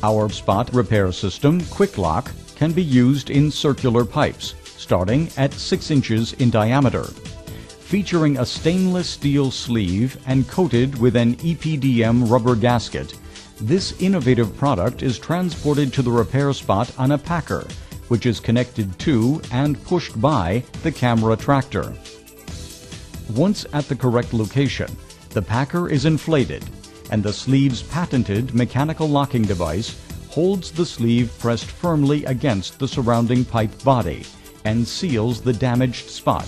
Our spot repair system, Quik-Lok, can be used in circular pipes, starting at 6 inches in diameter. Featuring a stainless steel sleeve and coated with an EPDM rubber gasket, this innovative product is transported to the repair spot on a packer, which is connected to and pushed by the camera tractor. Once at the correct location, the packer is inflated, and the sleeve's patented mechanical locking device holds the sleeve pressed firmly against the surrounding pipe body and seals the damaged spot.